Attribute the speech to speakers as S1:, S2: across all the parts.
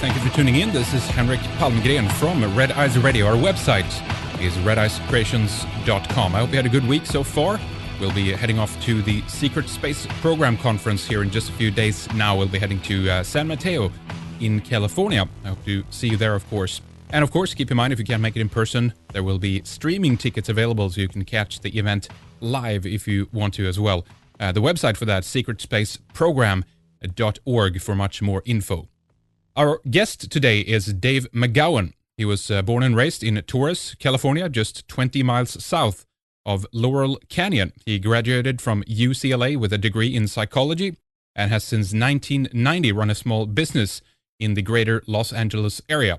S1: Thank you for tuning in. This is Henrik Palmgren from Red Eyes Radio. Our website is redeyescreations.com. I hope you had a good week so far. We'll be heading off to the Secret Space Program Conference here in just a few days now. We'll be heading to San Mateo in California. I hope to see you there, of course. And of course, keep in mind, if you can't make it in person, there will be streaming tickets available so you can catch the event live if you want to as well. The website for that, secretspaceprogram.org, for much more info. Our guest today is Dave McGowan. He was born and raised in Torres, California, just 20 miles south of Laurel Canyon. He graduated from UCLA with a degree in psychology and has since 1990 run a small business in the greater Los Angeles area.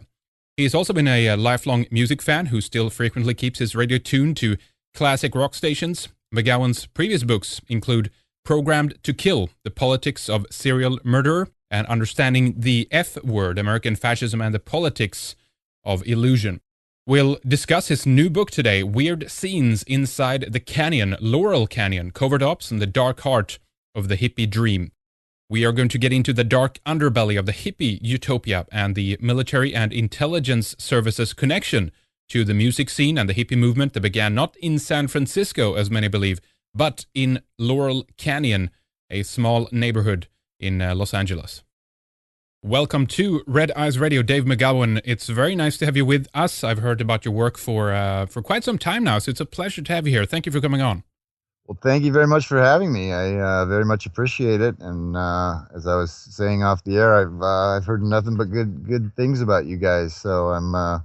S1: He's also been a lifelong music fan who still frequently keeps his radio tuned to classic rock stations. McGowan's previous books include Programmed to Kill, The Politics of Serial Murderer, and Understanding the F Word, American Fascism and the Politics of Illusion. We'll discuss his new book today, Weird Scenes Inside the Canyon, Laurel Canyon, Covert Ops and the Dark Heart of the Hippie Dream. We are going to get into the dark underbelly of the hippie utopia and the military and intelligence services connection to the music scene and the hippie movement that began not in San Francisco, as many believe, but in Laurel Canyon, a small neighborhood in Los Angeles. Welcome to Red Eyes Radio, Dave McGowan. It's very nice to have you with us. I've heard about your work for quite some time now, so it's a pleasure to have you here. Thank you for coming on.
S2: Well, thank you very much for having me. I very much appreciate it. And as I was saying off the air, I've heard nothing but good things about you guys. So I'm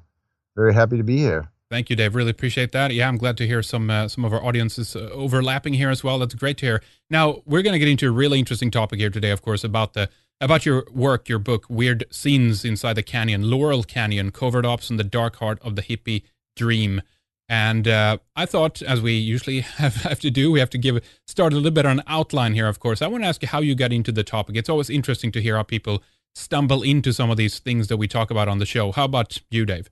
S2: very happy to be here.
S1: Thank you, Dave. Really appreciate that. Yeah, I'm glad to hear some of our audiences overlapping here as well. That's great to hear. Now, we're going to get into a really interesting topic here today, of course, about your work, your book, Weird Scenes Inside the Canyon, Laurel Canyon, Covert Ops and the Dark Heart of the Hippie Dream. And I thought, as we usually have to do, we have to start a little bit on an outline here, of course. I want to ask you how you got into the topic. It's always interesting to hear how people stumble into some of these things that we talk about on the show. How about you, Dave?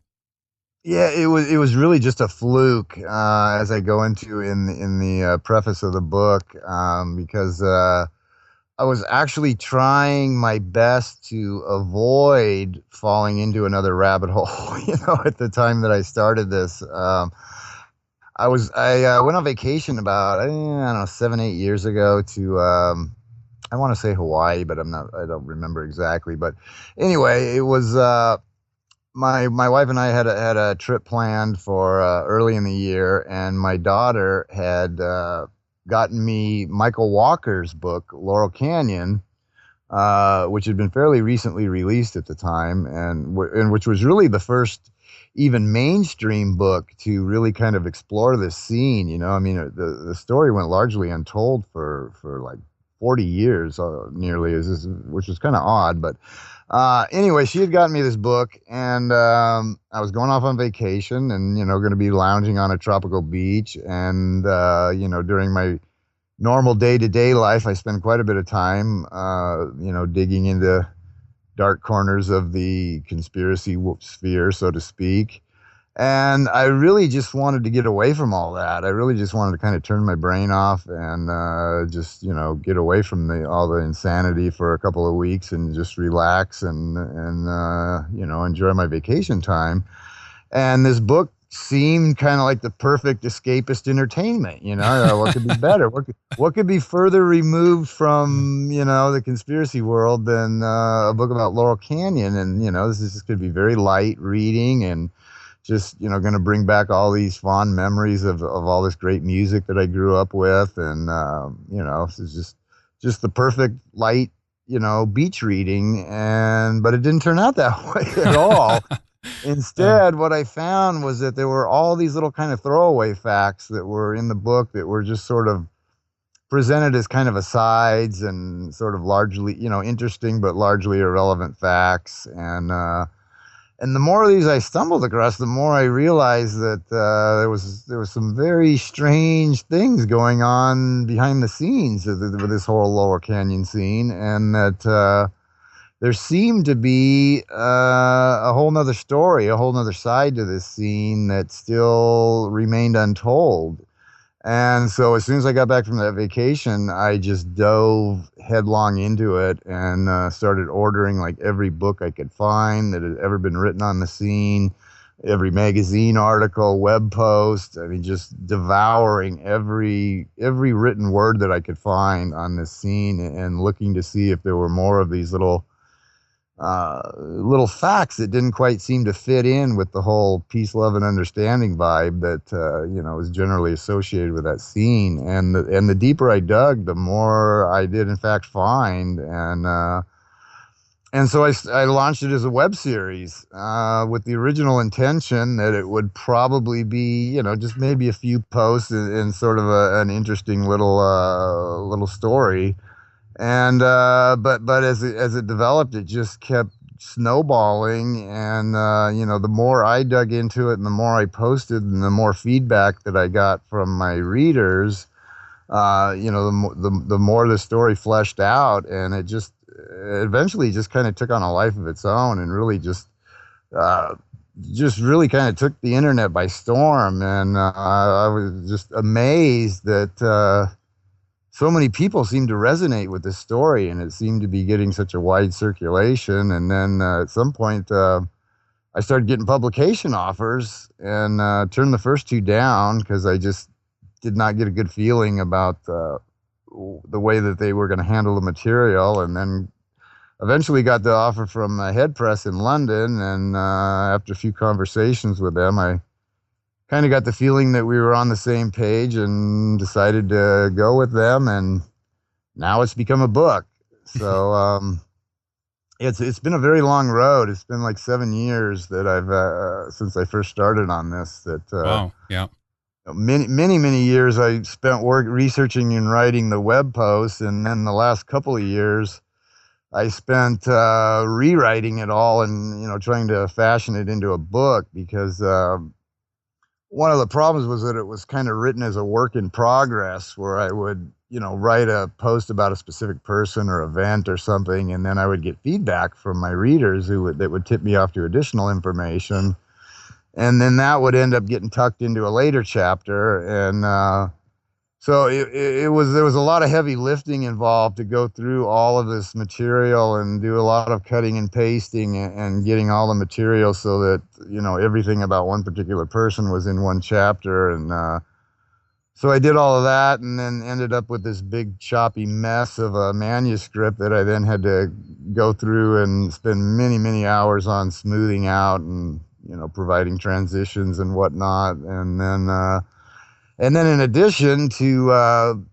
S2: Yeah, it was really just a fluke, as I go into in the preface of the book, because I was actually trying my best to avoid falling into another rabbit hole. At the time that I started this, I went on vacation about I don't know 7-8 years ago to I want to say Hawaii, but I don't remember exactly. But anyway, it was. My wife and I had a trip planned for early in the year, and my daughter had gotten me Michael Walker's book, Laurel Canyon, which had been fairly recently released at the time, and which was really the first even mainstream book to really kind of explore this scene. I mean, the story went largely untold for like 40 years, nearly, which was kind of odd, but. Anyway, she had gotten me this book, and I was going off on vacation and, going to be lounging on a tropical beach. And, during my normal day-to-day life, I spend quite a bit of time, digging into dark corners of the conspiracy sphere, so to speak. And I really just wanted to get away from all that. I really just wanted to kind of turn my brain off and just, get away from all the insanity for a couple of weeks and just relax and enjoy my vacation time. And this book seemed kind of like the perfect escapist entertainment. What could be better? What could be further removed from, the conspiracy world than a book about Laurel Canyon? And, this is going to be very light reading and just, going to bring back all these fond memories of all this great music that I grew up with. And, this is just the perfect light, beach reading. But it didn't turn out that way at all. Instead, what I found was that there were all these little kind of throwaway facts that were in the book that were just sort of presented as kind of asides and sort of largely, interesting but largely irrelevant facts. And the more of these I stumbled across, the more I realized that there was some very strange things going on behind the scenes with this whole Lower Canyon scene, and that there seemed to be a whole nother story, a whole nother side to this scene that still remained untold. And so as soon as I got back from that vacation, I just dove headlong into it and started ordering like every book I could find that had ever been written on the scene, every magazine article, web post. I mean, just devouring every written word that I could find on this scene and looking to see if there were more of these little facts that didn't quite seem to fit in with the whole peace, love, and understanding vibe that was generally associated with that scene. And the deeper I dug, the more I did in fact find. And so I launched it as a web series with the original intention that it would probably be, just maybe a few posts and sort of an interesting little story. And but as it developed, it just kept snowballing. And the more I dug into it, and the more I posted, and the more feedback that I got from my readers, the more the story fleshed out, and it just eventually just kind of took on a life of its own, and really just really kind of took the internet by storm. And I was just amazed that. So many people seemed to resonate with this story, and it seemed to be getting such a wide circulation. And then at some point, I started getting publication offers and turned the first two down because I just did not get a good feeling about the way that they were going to handle the material. And then eventually got the offer from Head Press in London, and after a few conversations with them, I kind of got the feeling that we were on the same page and decided to go with them. And now it's become a book. So it's been a very long road. It's been like 7 years that I've since I first started on this. That
S1: Wow. Yeah.
S2: many years I spent researching and writing the web posts, and then the last couple of years I spent rewriting it all and trying to fashion it into a book, because one of the problems was that it was kind of written as a work in progress, where I would, write a post about a specific person or event or something, and then I would get feedback from my readers that would tip me off to additional information, and then that would end up getting tucked into a later chapter. And so there was a lot of heavy lifting involved to go through all of this material and do a lot of cutting and pasting and getting all the material so that everything about one particular person was in one chapter. And so I did all of that, and then ended up with this big choppy mess of a manuscript that I then had to go through and spend many hours on smoothing out and providing transitions and whatnot. And then in addition to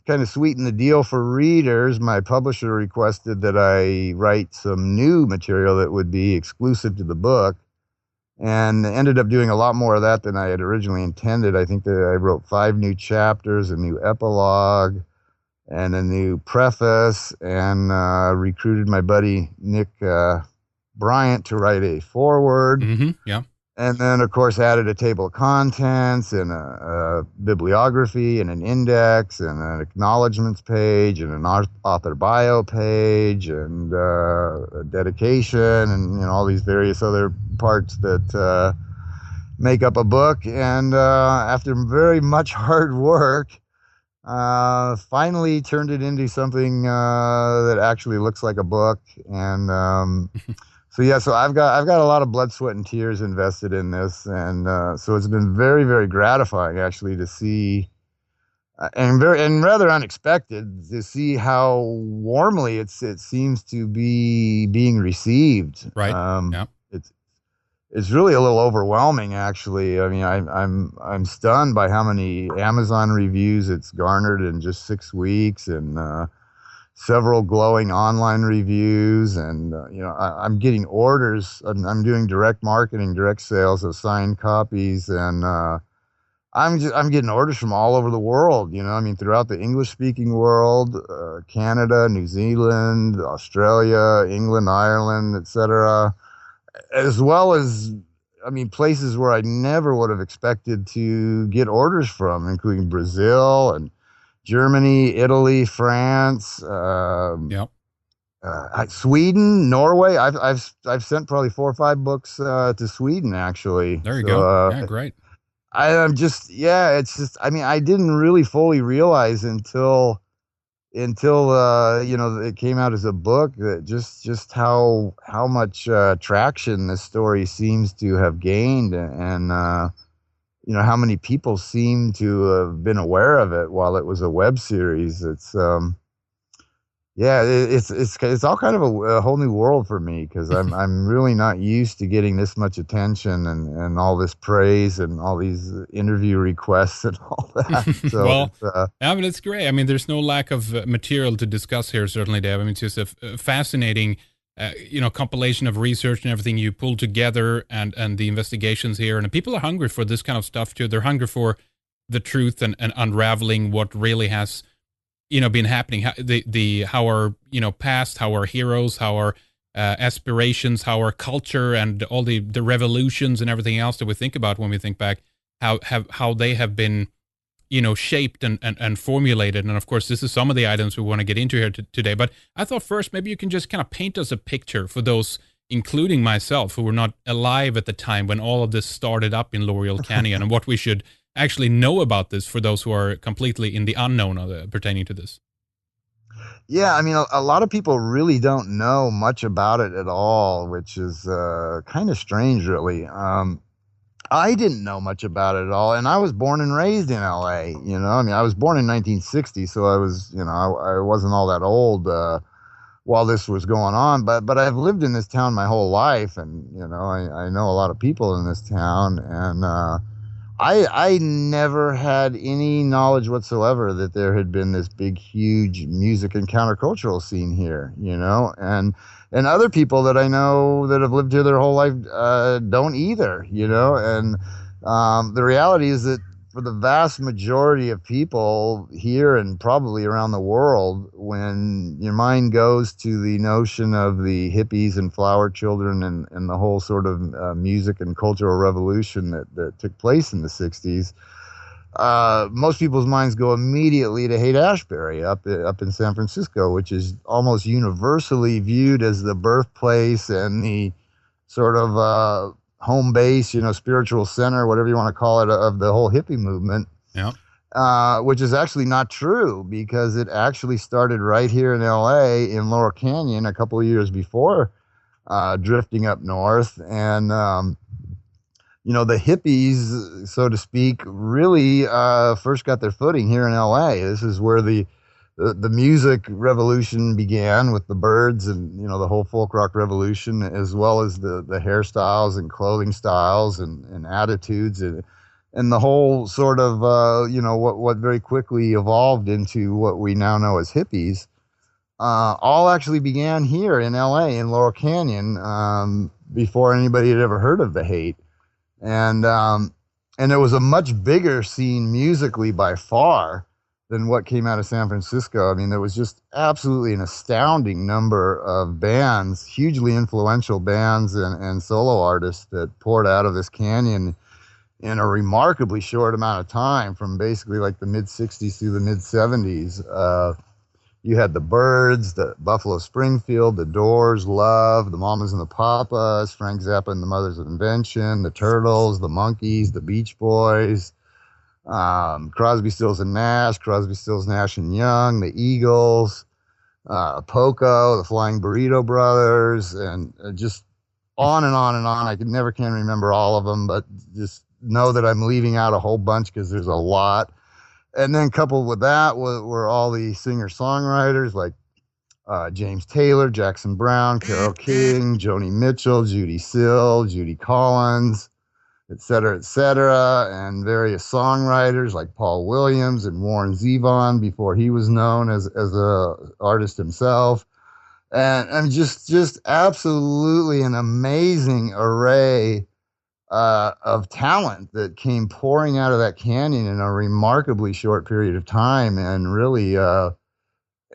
S2: kind of sweeten the deal for readers, my publisher requested that I write some new material that would be exclusive to the book, and ended up doing a lot more of that than I had originally intended. I think that I wrote 5 new chapters, a new epilogue, and a new preface, and recruited my buddy Nick Bryant to write a foreword.
S1: Mm-hmm. Yeah.
S2: And then, of course, added a table of contents and a bibliography and an index and an acknowledgments page and an author bio page and a dedication and all these various other parts that make up a book. And after very much hard work, finally turned it into something that actually looks like a book. And so I've got a lot of blood, sweat, and tears invested in this, and so it's been very, very gratifying actually to see, and rather unexpected to see how warmly it seems to be being received.
S1: Right. Yeah.
S2: It's really a little overwhelming, actually. I mean, I'm stunned by how many Amazon reviews it's garnered in just 6 weeks, and several glowing online reviews. And I'm getting orders. I'm doing direct marketing, direct sales of signed copies, and I'm getting orders from all over the world. I mean, throughout the English speaking world, Canada, New Zealand, Australia, England, Ireland, etc., as well as, I mean, places where I never would have expected to get orders from, including Brazil and Germany, Italy, France,
S1: Yep.
S2: Sweden, Norway. I've sent probably 4 or 5 books to Sweden, actually.
S1: There you go. Yeah, great.
S2: I'm just, yeah, it's just, I mean, I didn't really fully realize until you know, it came out as a book, that just how much traction this story seems to have gained, and you know, how many people seem to have been aware of it while it was a web series. It's yeah, it's all kind of a whole new world for me, because I'm really not used to getting this much attention and all this praise and all these interview requests and all that. So
S1: Well,
S2: it's
S1: I mean, it's great. I mean, there's no lack of material to discuss here, certainly, Dave. I mean, it's just a fascinating, compilation of research and everything you pulled together, and the investigations here. And people are hungry for this kind of stuff too. They're hungry for the truth, and unraveling what really has, been happening. How our, past, how our heroes, how our aspirations, how our culture, and all the revolutions and everything else that we think about when we think back, how they have been, shaped and formulated. And of course, this is some of the items we want to get into here today. But I thought first, maybe you can just kind of paint us a picture for those, including myself, who were not alive at the time when all of this started up in Laurel Canyon, and what we should actually know about this for those who are completely in the unknown pertaining to this.
S2: yeah, I mean, a lot of people really don't know much about it at all, which is kind of strange, really. I didn't know much about it at all, and I was born and raised in LA. You know, I mean, I was born in 1960, so I was, you know, I wasn't all that old while this was going on. But I've lived in this town my whole life, and you know, I know a lot of people in this town, and I never had any knowledge whatsoever that there had been this big, huge music and countercultural scene here, you know, and other people that I know that have lived here their whole life don't either, you know, and the reality is that for the vast majority of people here and probably around the world, when your mind goes to the notion of the hippies and flower children and the whole sort of music and cultural revolution that took place in the 60s, most people's minds go immediately to Haight-Ashbury up in San Francisco, which is almost universally viewed as the birthplace and the sort of home base, you know, spiritual center, whatever you want to call it, of the whole hippie movement.
S1: Yeah.
S2: Which is actually not true, because it actually started right here in LA in Laurel Canyon a couple of years before drifting up north. And, you know, the hippies, so to speak, really first got their footing here in LA. This is where the music revolution began with the Byrds and, you know, the whole folk rock revolution, as well as the hairstyles and clothing styles and attitudes and the whole sort of, you know, what very quickly evolved into what we now know as hippies, all actually began here in LA in Laurel Canyon, before anybody had ever heard of the Haight. And it was a much bigger scene musically by far than what came out of San Francisco. I mean, there was just absolutely an astounding number of bands, hugely influential bands and solo artists that poured out of this canyon in a remarkably short amount of time, from basically like the mid 60s through the mid 70s. You had the Byrds, the Buffalo Springfield, the Doors, Love, the Mamas and the Papas, Frank Zappa and the Mothers of Invention, the Turtles, the Monkees, the Beach Boys, Crosby, Stills and Nash, Crosby, Stills, Nash and Young, the Eagles, Poco, the Flying Burrito Brothers, and just on and on and on. I can remember all of them, but just know that I'm leaving out a whole bunch because there's a lot. And then coupled with that were all the singer-songwriters like James Taylor, Jackson Brown, Carole King, Joni Mitchell, Judy Sill, Judy Collins, et cetera, and various songwriters like Paul Williams and Warren Zevon before he was known as a artist himself, and just absolutely an amazing array of talent that came pouring out of that canyon in a remarkably short period of time, and really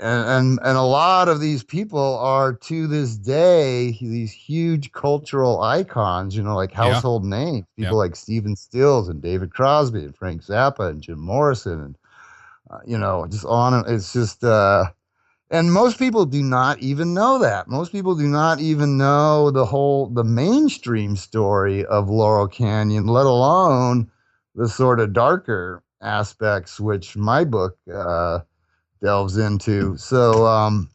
S2: and a lot of these people are to this day these huge cultural icons, you know, like household names, people like Stephen Stills and David Crosby and Frank Zappa and Jim Morrison, and you know, just on. It's just and most people do not even know that. Most people do not even know the mainstream story of Laurel Canyon, let alone the sort of darker aspects, which my book delves into. So,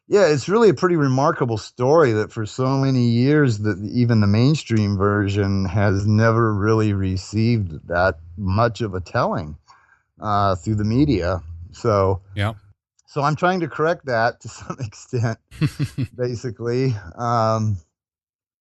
S2: yeah, it's really a pretty remarkable story that for so many years that even the mainstream version has never really received that much of a telling through the media. So,
S1: Yeah.
S2: so I'm trying to correct that to some extent, basically.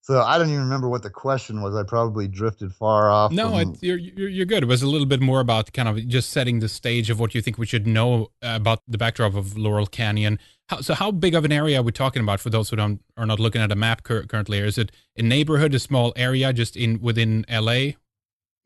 S2: So I don't even remember what the question was. I probably drifted far off
S1: No,
S2: from.
S1: you're good. It was a little bit more about kind of just setting the stage of what you think we should know about the backdrop of Laurel Canyon. So how big of an area are we talking about for those who are not looking at a map currently? Is it a neighborhood, a small area just within LA?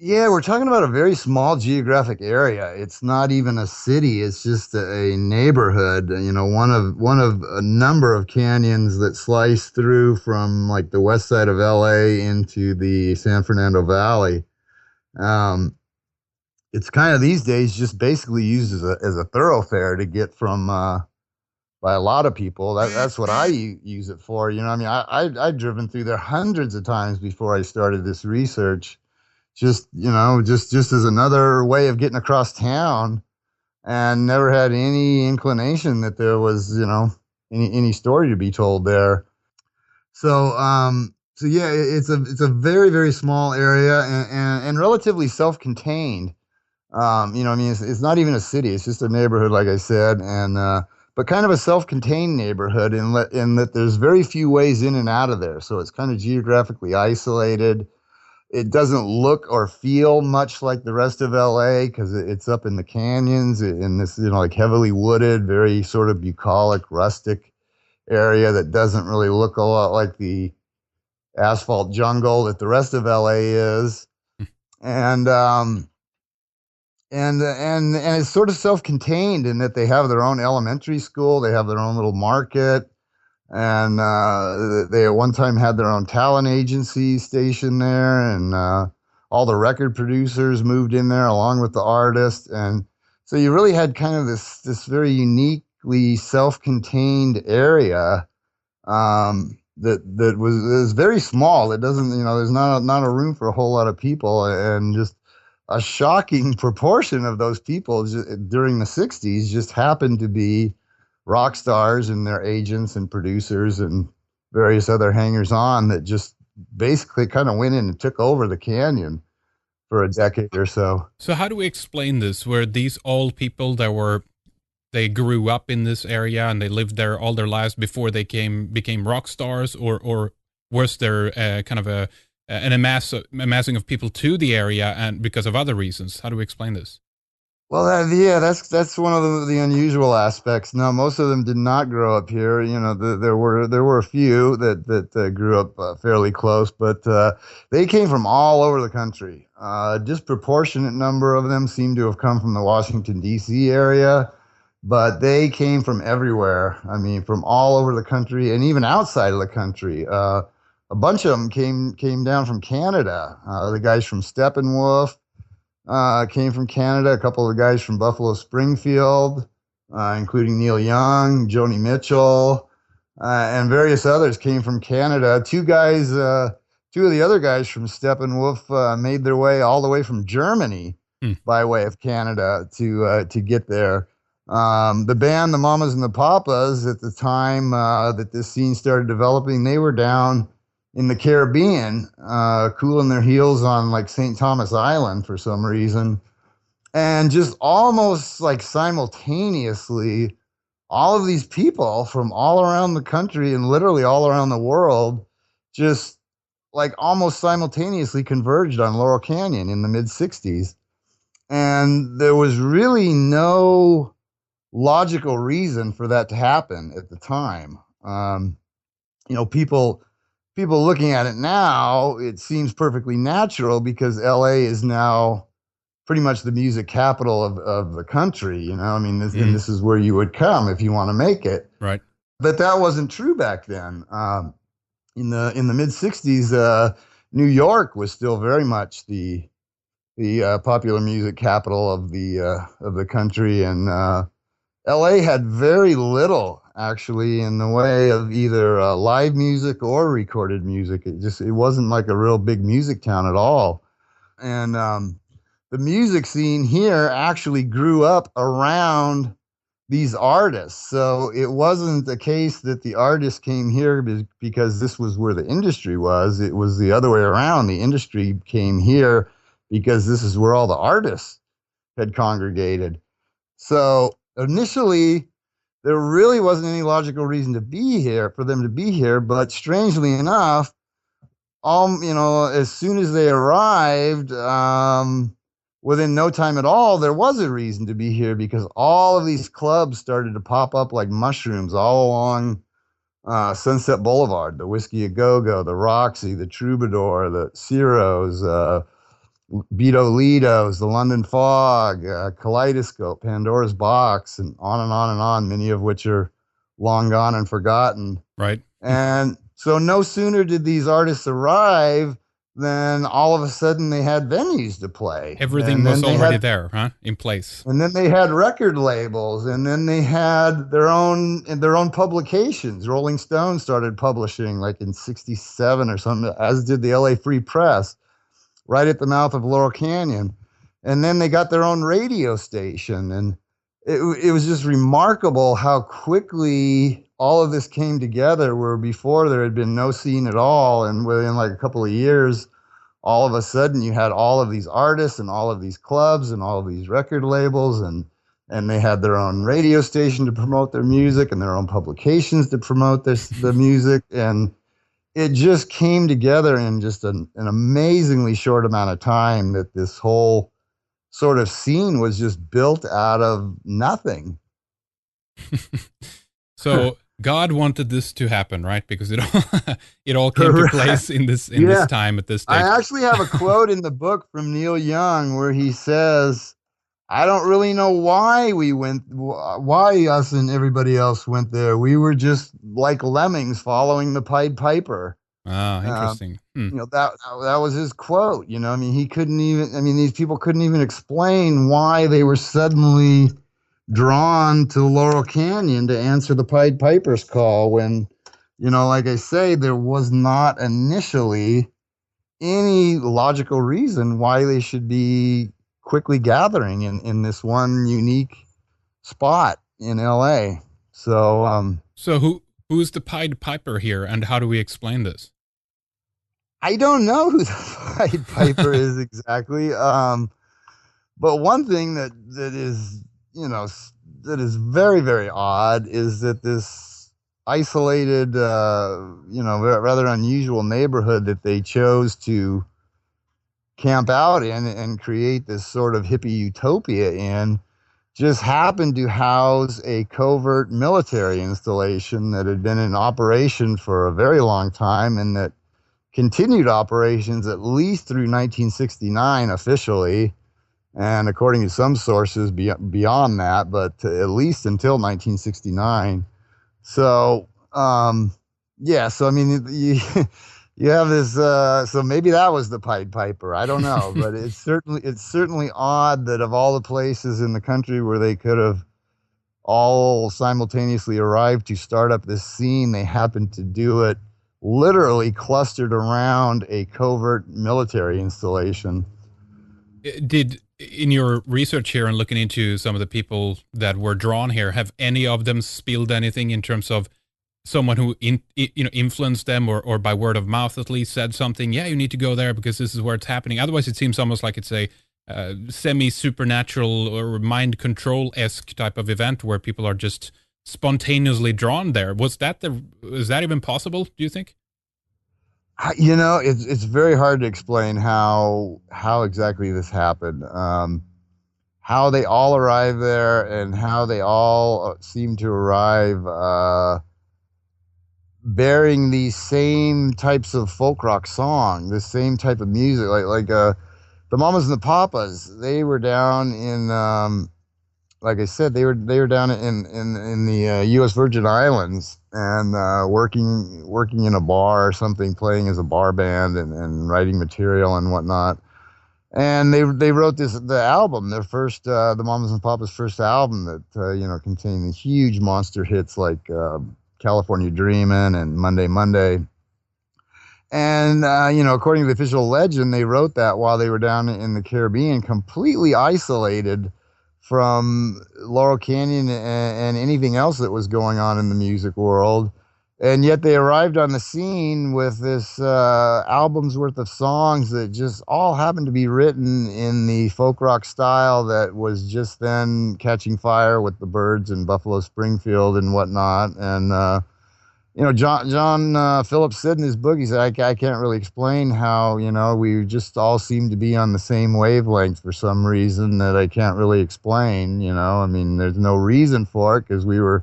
S2: Yeah, we're talking about a very small geographic area. It's not even a city. It's just a neighborhood. You know, one of a number of canyons that slice through from like the west side of LA into the San Fernando Valley. Um, it's kind of these days just basically used as a thoroughfare to get from by a lot of people. That's what I use it for. You know, I mean, I've driven through there hundreds of times before I started this research. Just you know, just as another way of getting across town, and never had any inclination that there was any story to be told there. So so yeah, it's a very very small area and relatively self-contained. You know, I mean, it's not even a city; it's just a neighborhood, like I said, and but kind of a self-contained neighborhood in that there's very few ways in and out of there. So it's kind of geographically isolated. It doesn't look or feel much like the rest of LA because it's up in the canyons in this, like heavily wooded, very sort of bucolic, rustic area that doesn't really look a lot like the asphalt jungle that the rest of LA is. And and it's sort of self-contained in that they have their own elementary school, they have their own little market, and they at one time had their own talent agency station there, and all the record producers moved in there along with the artists, and so you really had kind of this very uniquely self-contained area that was very small. It doesn't, there's not a room for a whole lot of people, and just a shocking proportion of those people during the 60s just happened to be rock stars and their agents and producers and various other hangers on that just basically kind of went in and took over the canyon for a decade or so.
S1: So how do we explain this? Were these all people they grew up in this area and they lived there all their lives before they became rock stars, or was there kind of an amassing of people to the area and because of other reasons? How do we explain this?
S2: Well, yeah, that's one of the unusual aspects. No, most of them did not grow up here. You know, there were a few that grew up fairly close, but they came from all over the country. A disproportionate number of them seem to have come from the Washington D.C. area, but they came from everywhere. I mean, from all over the country and even outside of the country. A bunch of them came down from Canada. The guys from Steppenwolf came from Canada. A couple of the guys from Buffalo Springfield, including Neil Young, Joni Mitchell, and various others came from Canada. Two of the other guys from Steppenwolf made their way all the way from Germany
S1: Hmm.
S2: by way of Canada to get there. The band, the Mamas and the Papas, at the time that this scene started developing, they were down in the Caribbean, cooling their heels on like St. Thomas Island for some reason. And just almost like simultaneously, all of these people from all around the country and literally all around the world just like almost simultaneously converged on Laurel Canyon in the mid 60s. And there was really no logical reason for that to happen at the time. People looking at it now, it seems perfectly natural because LA is now pretty much the music capital of the country. I mean, and this is where you would come if you want to make it.
S1: Right.
S2: But that wasn't true back then. In the mid '60s, New York was still very much the popular music capital of the country, and LA had very little actually in the way of either live music or recorded music. It wasn't like a real big music town at all. And the music scene here actually grew up around these artists. So it wasn't the case that the artists came here because this was where the industry was. It was the other way around. The industry came here because this is where all the artists had congregated. So initially, there really wasn't any logical reason to be here for them to be here. But strangely enough, as soon as they arrived, within no time at all, there was a reason to be here because all of these clubs started to pop up like mushrooms all along Sunset Boulevard, the Whiskey A Go Go, the Roxy, the Troubadour, the Ciro's, Beto Lido's, the London Fog, Kaleidoscope, Pandora's Box, and on and on and on, many of which are long gone and forgotten.
S1: Right.
S2: And so no sooner did these artists arrive than all of a sudden they had venues to play.
S1: Everything was already there, huh? In place.
S2: And then they had record labels, and then they had their own publications. Rolling Stone started publishing like in '67 or something, as did the LA Free Press, right at the mouth of Laurel Canyon. And then they got their own radio station, and it was just remarkable how quickly all of this came together, where before there had been no scene at all. And within like a couple of years, all of a sudden you had all of these artists and all of these clubs and all of these record labels, and they had their own radio station to promote their music and their own publications to promote the music. And it just came together in just an amazingly short amount of time, that this whole sort of scene was just built out of nothing.
S1: So God wanted this to happen, right? Because it all came to place in this time at this stage.
S2: I actually have a quote in the book from Neil Young where he says, "I don't really know why us and everybody else went there. We were just like lemmings following the Pied Piper."
S1: Ah, interesting.
S2: That was his quote. I mean, these people couldn't even explain why they were suddenly drawn to Laurel Canyon to answer the Pied Piper's call, when, like I say, there was not initially any logical reason why they should be quickly gathering in this one unique spot in LA. So
S1: who's the Pied Piper here, and how do we explain this?
S2: I don't know who the Pied Piper is exactly. But one thing that is, that is very, very odd is that this isolated, rather unusual neighborhood that they chose to camp out in and create this sort of hippie utopia in just happened to house a covert military installation that had been in operation for a very long time, and that continued operations at least through 1969 officially, and according to some sources beyond that, but at least until 1969. So so I mean, you have this, so maybe that was the Pied Piper, I don't know. But it's certainly odd that of all the places in the country where they could have all simultaneously arrived to start up this scene, they happened to do it literally clustered around a covert military installation.
S1: Did, in your research here and looking into some of the people that were drawn here, have any of them spilled anything in terms of someone who influenced them, or by word of mouth at least said something, yeah, you need to go there because this is where it's happening? Otherwise it seems almost like it's a semi-supernatural or mind control-esque type of event where people are just spontaneously drawn there. Is that even possible, do you think?
S2: It's very hard to explain how exactly this happened. How they all arrived there, and how they all seem to arrive bearing these same types of folk rock song, the same type of music, like the Mamas and the Papas. They were down in like I said, they were down in the U.S. Virgin Islands, and working in a bar or something, playing as a bar band and writing material and whatnot. And they wrote the album, their first, the Mamas and Papas' first album, that contained the huge monster hits like California Dreamin' and Monday Monday. And according to the official legend, they wrote that while they were down in the Caribbean, completely isolated from Laurel Canyon and anything else that was going on in the music world. And yet they arrived on the scene with this album's worth of songs that just all happened to be written in the folk rock style that was just then catching fire with the Byrds and Buffalo Springfield and whatnot. And John Phillips said in his book, he said, I can't really explain how, we just all seem to be on the same wavelength for some reason that I can't really explain. I mean, there's no reason for it because we were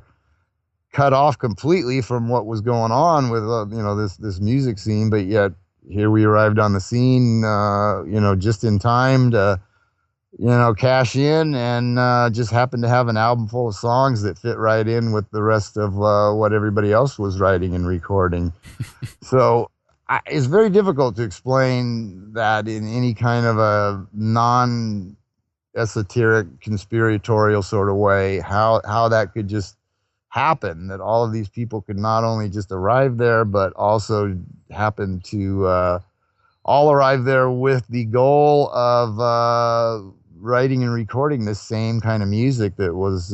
S2: cut off completely from what was going on with, this music scene. But yet here we arrived on the scene, just in time to, cash in and just happened to have an album full of songs that fit right in with the rest of what everybody else was writing and recording. So it's very difficult to explain that in any kind of a non-esoteric, conspiratorial sort of way, how that could just happen, that all of these people could not only just arrive there, but also happen to all arrive there with the goal of writing and recording the same kind of music that was,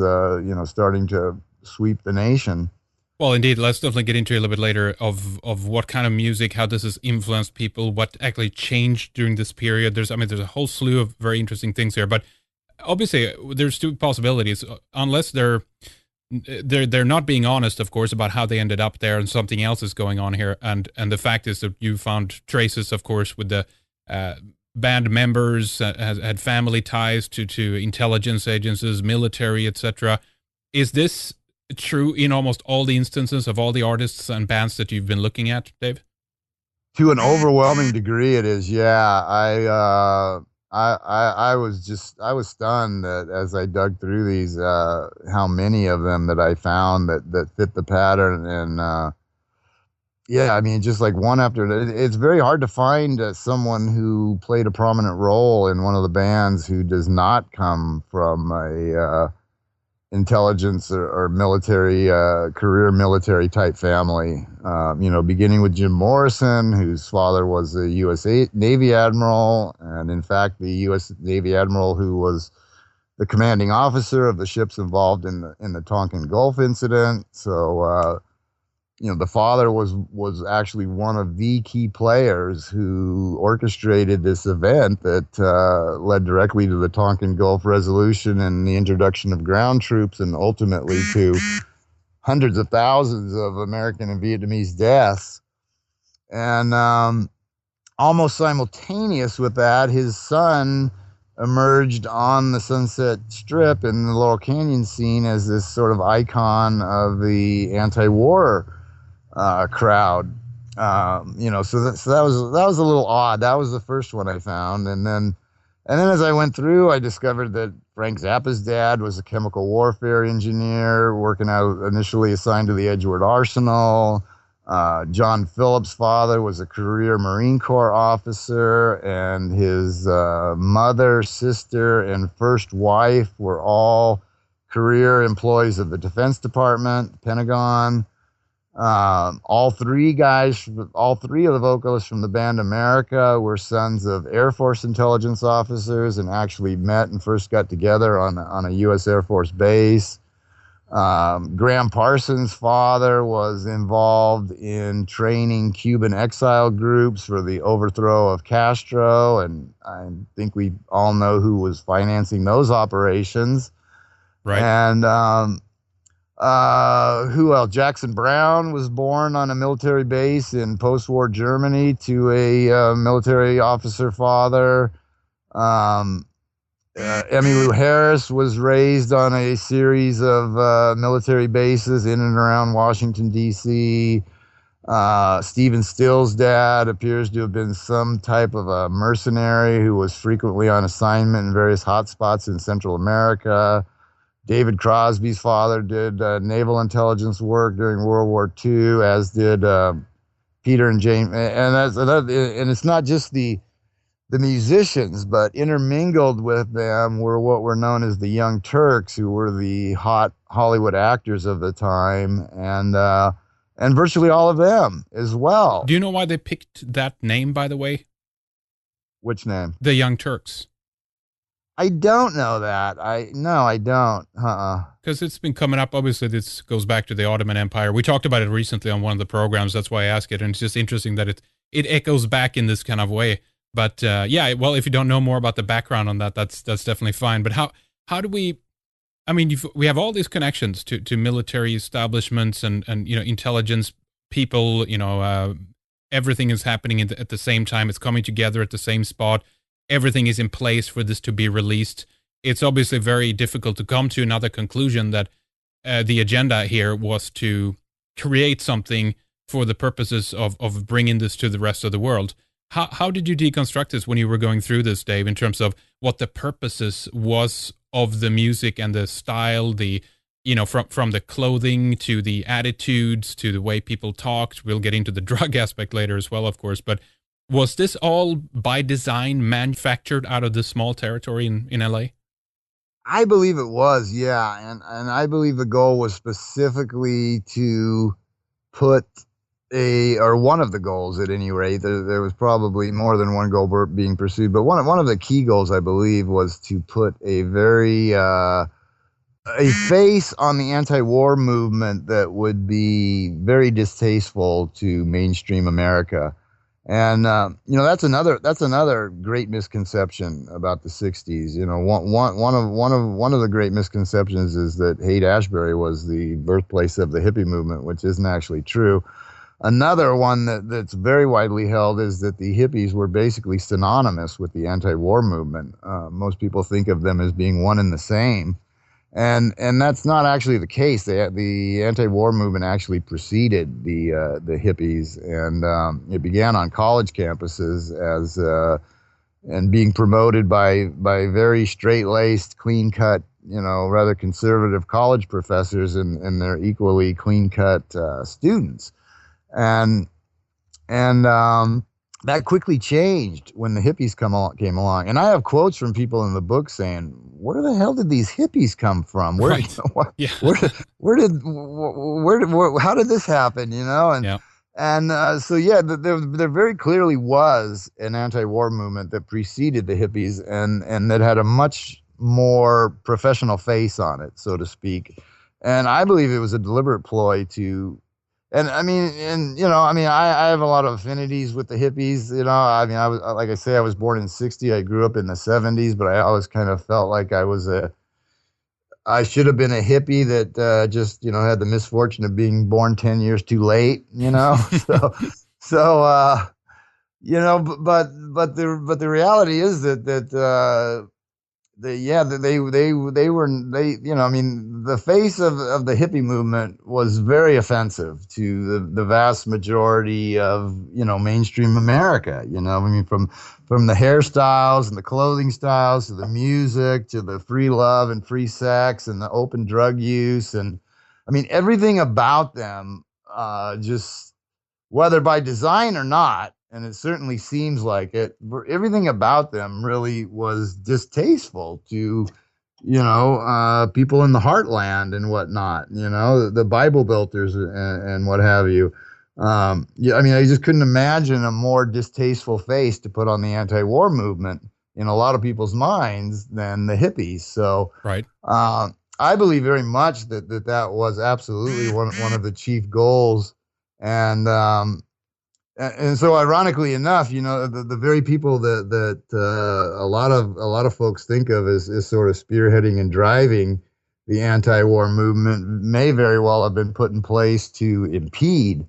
S2: starting to sweep the nation.
S1: Well, indeed, let's definitely get into it a little bit later of what kind of music, how this has influenced people, what actually changed during this period. There's a whole slew of very interesting things here, but obviously there's two possibilities. Unless they're not being honest, of course, about how they ended up there, and something else is going on here. And the fact is that you found traces, of course, with the band members had family ties to intelligence agencies, military, etc. Is this true in almost all the instances of all the artists and bands that you've been looking at, Dave?
S2: To an overwhelming degree, it is. Yeah, I was stunned that as I dug through these, how many of them that I found that fit the pattern. And yeah, I mean, just like one after another. It's very hard to find someone who played a prominent role in one of the bands who does not come from a intelligence or military, career military type family. Beginning with Jim Morrison, whose father was a U.S. Navy admiral, and in fact, the U.S. Navy admiral who was the commanding officer of the ships involved in the Tonkin Gulf incident. So, the father was actually one of the key players who orchestrated this event that led directly to the Tonkin Gulf resolution and the introduction of ground troops, and ultimately to hundreds of thousands of American and Vietnamese deaths. And almost simultaneous with that, his son emerged on the Sunset Strip in the Laurel Canyon scene as this sort of icon of the anti-war crowd. So that was a little odd. That was the first one I found. And then as I went through, I discovered that Frank Zappa's dad was a chemical warfare engineer working out, initially assigned to the Edgewood Arsenal. John Phillips' father was a career Marine Corps officer, and his mother, sister, and first wife were all career employees of the Defense Department, the Pentagon. All three of the vocalists from the band America were sons of Air Force intelligence officers and actually met and first got together on a U.S. Air Force base. Graham Parsons' father was involved in training Cuban exile groups for the overthrow of Castro, and I think we all know who was financing those operations.
S1: Right.
S2: And who else? Jackson Brown was born on a military base in post-war Germany to a military officer father. Emmylou Harris was raised on a series of military bases in and around Washington, D.C. Stephen Still's dad appears to have been some type of a mercenary who was frequently on assignment in various hotspots in Central America. David Crosby's father did naval intelligence work during World War II, as did Peter and James. And it's not just the musicians, but intermingled with them were what were known as the Young Turks, who were the hot Hollywood actors of the time. And and virtually all of them as well.
S1: Do you know why they picked that name, by the way?
S2: Which name?
S1: The Young Turks.
S2: I don't know that. I don't.
S1: Because it's been coming up. Obviously, this goes back to the Ottoman Empire. We talked about it recently on one of the programs. That's why I ask it, and it's just interesting that it echoes back in this kind of way. But yeah, well, if you don't know more about the background on that, that's definitely fine. But how do we? I mean, we have all these connections to military establishments and intelligence people. Everything is happening at the same time. It's coming together at the same spot. Everything is in place for this to be released. It's obviously very difficult to come to another conclusion that the agenda here was to create something for the purposes of bringing this to the rest of the world. How did you deconstruct this when you were going through this, Dave, in terms of what the purposes was of the music and the style, from the clothing to the attitudes to the way people talked? We'll get into the drug aspect later as well, of course, but was this all by design manufactured out of this small territory in LA?
S2: I believe it was, yeah, and I believe the goal was specifically to put or one of the goals at any rate. There was probably more than one goal being pursued, but one of the key goals I believe was to put a face on the anti-war movement that would be very distasteful to mainstream America. And that's another great misconception about the '60s. One of the great misconceptions is that Haight-Ashbury was the birthplace of the hippie movement, which isn't actually true. Another one that's very widely held is that the hippies were basically synonymous with the anti-war movement. Most people think of them as being one and the same. And that's not actually the case. The anti-war movement actually preceded the hippies, and it began on college campuses and being promoted by very straight-laced, clean-cut, rather conservative college professors and their equally clean-cut students, and that quickly changed when the hippies came along. And I have quotes from people in the book saying, "Where the hell did these hippies come from?
S1: Right. Yeah.
S2: How did this happen?" And
S1: Yeah.
S2: so yeah, there very clearly was an anti-war movement that preceded the hippies and that had a much more professional face on it, so to speak. And I believe it was a deliberate ploy to. And I have a lot of affinities with the hippies. I was, like I say, I was born in '60. I grew up in the '70s, but I always kind of felt like I should have been a hippie that just had the misfortune of being born 10 years too late. But the reality is that the face of the hippie movement was very offensive to the vast majority of mainstream America. From the hairstyles and the clothing styles to the music to the free love and free sex and the open drug use, and everything about them, just whether by design or not, and it certainly seems like it, everything about them really was distasteful to, people in the heartland and whatnot, the Bible builders and what have you. I just couldn't imagine a more distasteful face to put on the anti-war movement in a lot of people's minds than the hippies. So,
S1: right.
S2: I believe very much that was absolutely one of the chief goals. And so, ironically enough, the very people that a lot of folks think of as sort of spearheading and driving the anti-war movement may very well have been put in place to impede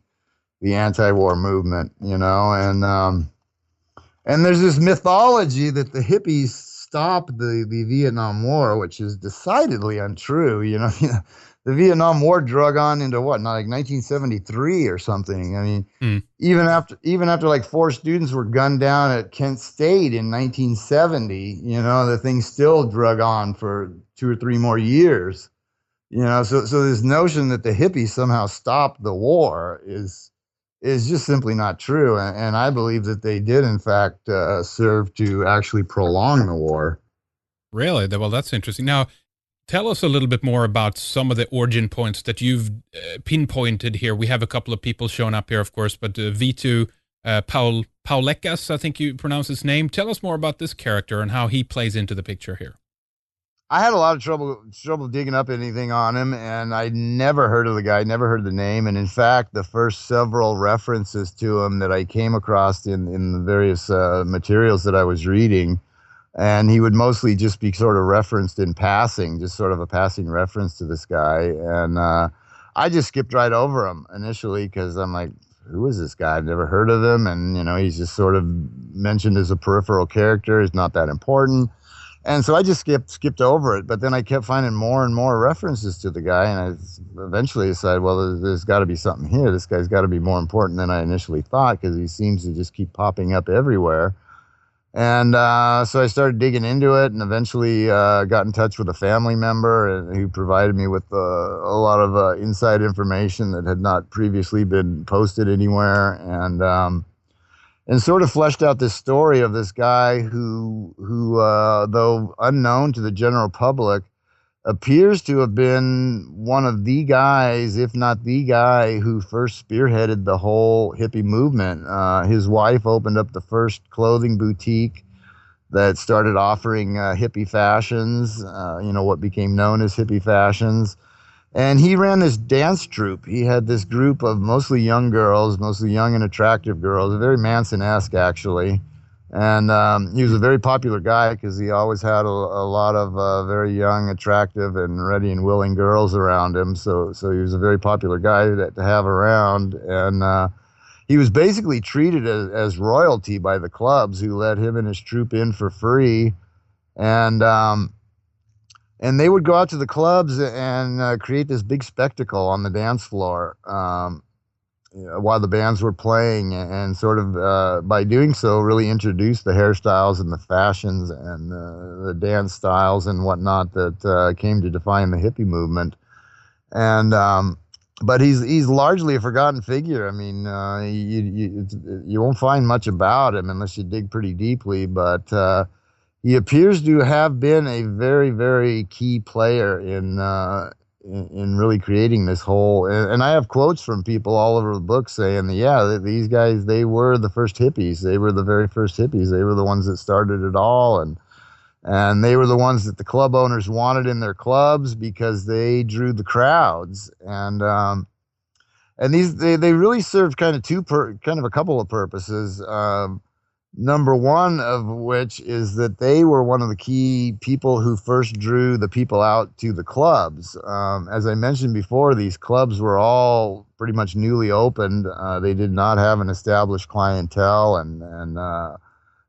S2: the anti-war movement. And there's this mythology that the hippies stopped the Vietnam War, which is decidedly untrue. The Vietnam War drug on into what, not like 1973 or something. Even after like 4 students were gunned down at Kent State in 1970, the thing still drug on for 2 or 3 more years. So this notion that the hippies somehow stopped the war is just simply not true. And I believe that they did, in fact, serve to actually prolong the war.
S1: Really? Well, that's interesting. Now, Tell us a little bit more about some of the origin points that you've pinpointed here. We have a couple of people showing up here, of course, but V2 Paulekas, I think you pronounce his name. Tell us more about this character and how he plays into the picture here.
S2: I had a lot of trouble digging up anything on him, and I never heard of the guy, never heard the name. And in fact, the first several references to him that I came across in the various materials that I was reading, and he would mostly just be sort of referenced in passing, just sort of a passing reference to this guy. And I just skipped right over him initially because I'm like, who is this guy? I've never heard of him. And, you know, he's just sort of mentioned as a peripheral character. He's not that important. And so I just skipped over it. But then I kept finding more and more references to the guy. And I eventually decided, well, there's got to be something here. This guy's got to be more important than I initially thought because he seems to just keep popping up everywhere. And so I started digging into it and eventually got in touch with a family member who provided me with a lot of inside information that had not previously been posted anywhere. And sort of fleshed out this story of this guy who though unknown to the general public, appears to have been one of the guys, if not the guy, who first spearheaded the whole hippie movement. His wife opened up the first clothing boutique that started offering hippie fashions, what became known as hippie fashions. And he ran this dance troupe. He had this group of mostly young girls, mostly young and attractive girls, very Manson-esque, actually. And he was a very popular guy because he always had a lot of very young, attractive, and ready and willing girls around him. So he was a very popular guy to have around. And he was basically treated as royalty by the clubs who let him and his troupe in for free. And they would go out to the clubs and create this big spectacle on the dance floor while the bands were playing, and sort of by doing so really introduced the hairstyles and the fashions and the dance styles and whatnot that came to define the hippie movement. And but he's largely a forgotten figure. I mean, you won't find much about him unless you dig pretty deeply, but he appears to have been a very, very key player in really creating this whole. And I have quotes from people all over the book saying that, yeah, these guys, they were the first hippies. They were the very first hippies. They were the ones that started it all, and they were the ones that the club owners wanted in their clubs because they drew the crowds. And these they really served kind of a couple of purposes. Number one of which is that they were one of the key people who first drew the people out to the clubs. As I mentioned before, these clubs were all pretty much newly opened. They did not have an established clientele and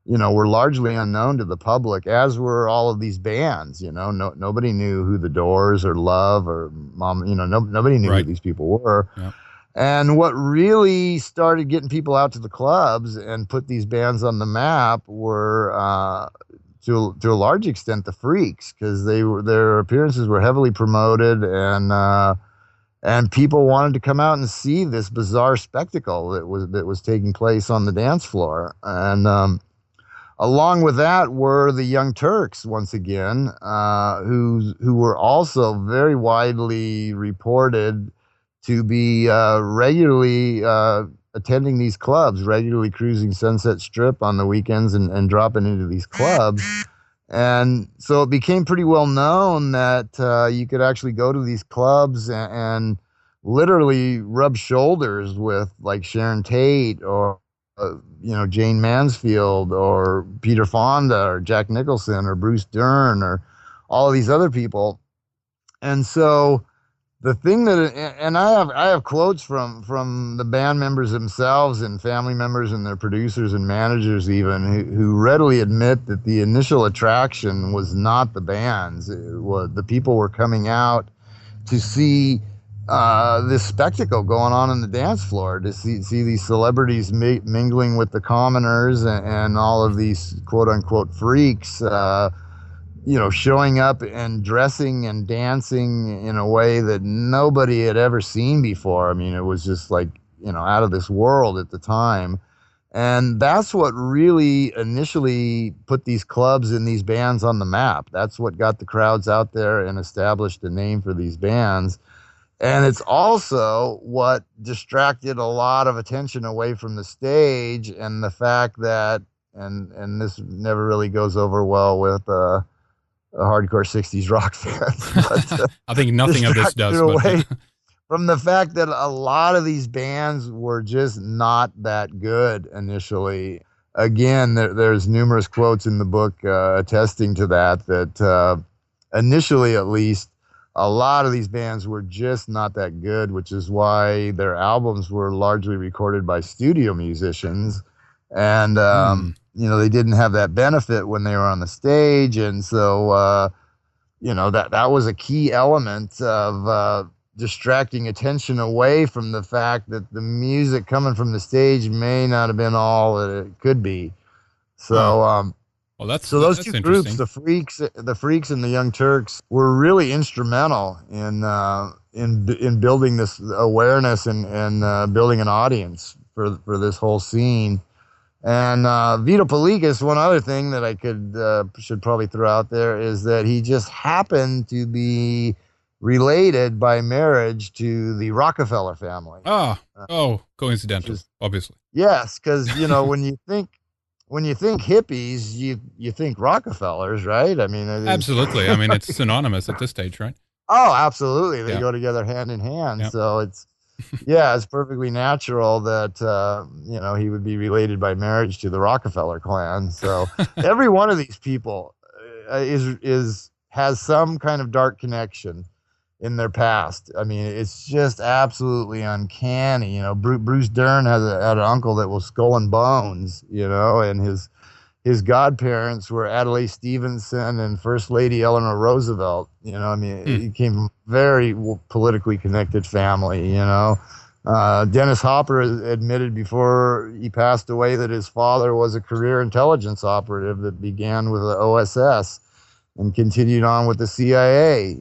S2: were largely unknown to the public, as were all of these bands. Nobody knew who the Doors or Love or Mom, nobody knew who these people were. Yeah. And what really started getting people out to the clubs and put these bands on the map were, to a large extent, the Freaks, because their appearances were heavily promoted, and people wanted to come out and see this bizarre spectacle that was taking place on the dance floor. And along with that were the Young Turks, once again, who were also very widely reported to be regularly attending these clubs, regularly cruising Sunset Strip on the weekends and dropping into these clubs. And so it became pretty well known that you could actually go to these clubs and literally rub shoulders with like Sharon Tate or Jane Mansfield or Peter Fonda or Jack Nicholson or Bruce Dern or all of these other people. And so the thing and I have quotes from the band members themselves and family members and their producers and managers even who readily admit that the initial attraction was not the bands. It was the people were coming out to see this spectacle going on in the dance floor, to see these celebrities mingling with the commoners and all of these quote unquote freaks, showing up and dressing and dancing in a way that nobody had ever seen before. I mean, it was just like, out of this world at the time. And that's what really initially put these clubs and these bands on the map. That's what got the crowds out there and established a name for these bands. And it's also what distracted a lot of attention away from the stage, and the fact that, and this never really goes over well with hardcore 60s rock fans, but
S1: I think nothing of this
S2: distracted
S1: does,
S2: away
S1: but
S2: from the fact that a lot of these bands were just not that good initially. Again, there's numerous quotes in the book attesting to that initially, at least, a lot of these bands were just not that good, which is why their albums were largely recorded by studio musicians. And, they didn't have that benefit when they were on the stage. And so, that was a key element of distracting attention away from the fact that the music coming from the stage may not have been all that it could be. So,
S1: well, that's
S2: those
S1: that's
S2: two groups, the Freaks and the Young Turks, were really instrumental in building this awareness and building an audience for this whole scene. And Vito Palikas, one other thing that I should probably throw out there is that he just happened to be related by marriage to the Rockefeller family.
S1: Coincidental, obviously.
S2: Yes, because when you think hippies, you think Rockefellers, right? I mean,
S1: absolutely. I mean, it's synonymous at this stage, right?
S2: Oh, absolutely. They go together hand in hand. Yeah. So it's perfectly natural that he would be related by marriage to the Rockefeller clan. So every one of these people has some kind of dark connection in their past. I mean, it's just absolutely uncanny. Bruce Dern had an uncle that was Skull and Bones, and his godparents were Adlai Stevenson and First Lady Eleanor Roosevelt. He came from a very politically connected family. Dennis Hopper admitted before he passed away that his father was a career intelligence operative that began with the OSS and continued on with the CIA.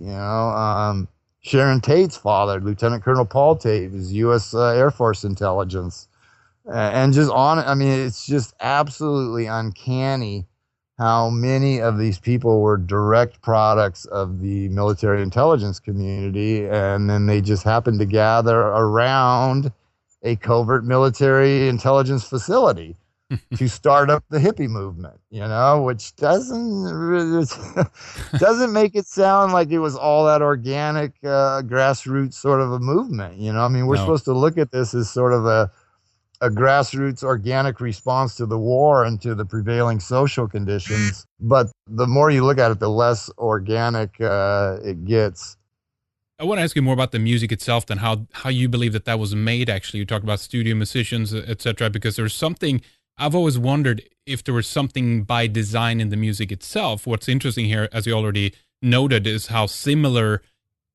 S2: Sharon Tate's father, Lieutenant Colonel Paul Tate, is U.S. Air Force intelligence. And it's just absolutely uncanny how many of these people were direct products of the military intelligence community, and then they just happened to gather around a covert military intelligence facility to start up the hippie movement, which doesn't make it sound like it was all that organic, grassroots sort of a movement. We're supposed to look at this as sort of a grassroots organic response to the war and to the prevailing social conditions. But the more you look at it, the less organic it gets.
S1: I want to ask you more about the music itself than how you believe that was made, actually. You talk about studio musicians, etc., because there's something I've always wondered if there was something by design in the music itself. What's interesting here, as you already noted, is how similar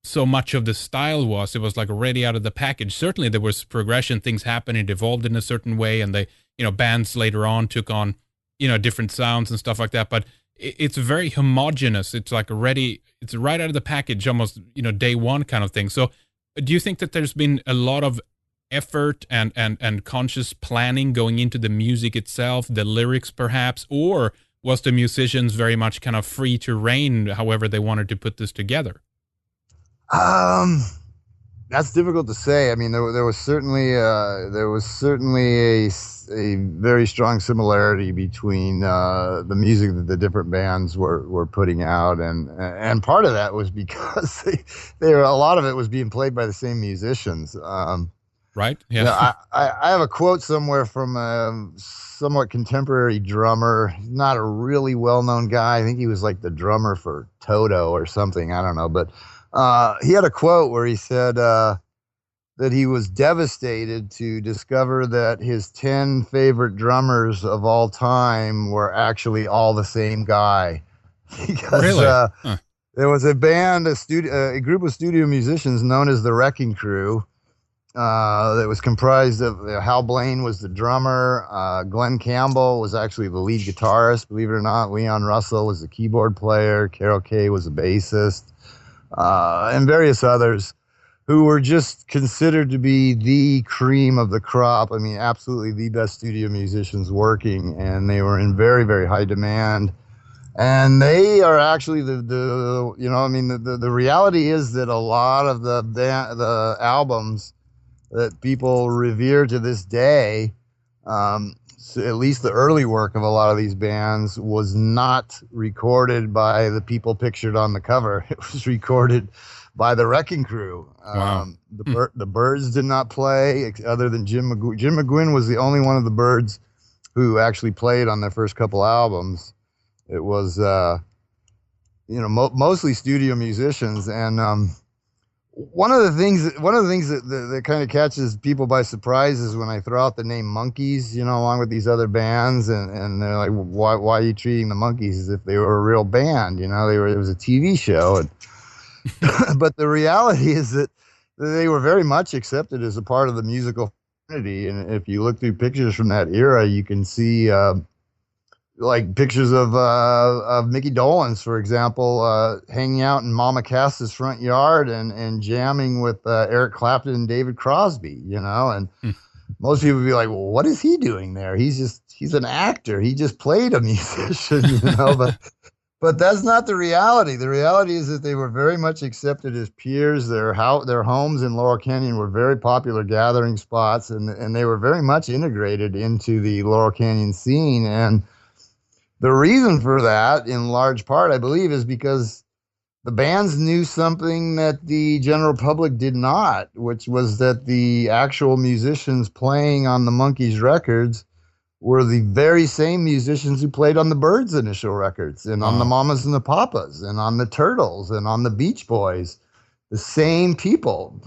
S1: so much of the style was. It was like already out of the package. Certainly there was progression, things happened, it evolved in a certain way, and they, bands later on took on, different sounds and stuff like that. But it's very homogenous. It's like already, it's right out of the package, almost, day one kind of thing. So do you think that there's been a lot of effort and conscious planning going into the music itself, the lyrics perhaps, or was the musicians very much kind of free to reign however they wanted to put this together?
S2: That's difficult to say. I mean, there was certainly a very strong similarity between the music that the different bands were putting out, and part of that was because a lot of it was being played by the same musicians.
S1: Right. Yeah.
S2: I have a quote somewhere from a somewhat contemporary drummer. He's not a really well-known guy. I think he was like the drummer for Toto or something. I don't know. But he had a quote where he said that he was devastated to discover that his 10 favorite drummers of all time were actually all the same guy. Because
S1: really?
S2: There was a band, a group of studio musicians known as the Wrecking Crew, that was comprised of Hal Blaine was the drummer, Glenn Campbell was actually the lead guitarist, believe it or not. Leon Russell was the keyboard player, Carol Kay was the bassist, and various others who were just considered to be the cream of the crop. I mean, absolutely the best studio musicians working, and they were in very, very high demand. And they are actually the you know, I mean, the reality is that a lot of the albums that people revere to this day, so at least the early work of a lot of these bands, was not recorded by the people pictured on the cover. It was recorded by the Wrecking Crew.
S1: Wow.
S2: The Byrds did not play, other than Jim McGowan. Jim McGowan was the only one of the Byrds who actually played on their first couple albums. It was, mostly studio musicians. And one of the things that kind of catches people by surprise is when I throw out the name Monkees, along with these other bands, and they're like, why are you treating the Monkees as if they were a real band? It was a TV show. And but the reality is that they were very much accepted as a part of the musical community. And if you look through pictures from that era, you can see like pictures of Mickey Dolenz, for example, hanging out in Mama Cass's front yard and jamming with Eric Clapton and David Crosby, and most people would be like, well, what is he doing there? He's an actor. He just played a musician, but that's not the reality. The reality is that they were very much accepted as peers. Their homes in Laurel Canyon were very popular gathering spots, and they were very much integrated into the Laurel Canyon scene. And the reason for that, in large part, I believe, is because the bands knew something that the general public did not, which was that the actual musicians playing on the Monkees records were the very same musicians who played on the Byrds' initial records, and on the Mamas and the Papas, and on the Turtles, and on the Beach Boys. The same people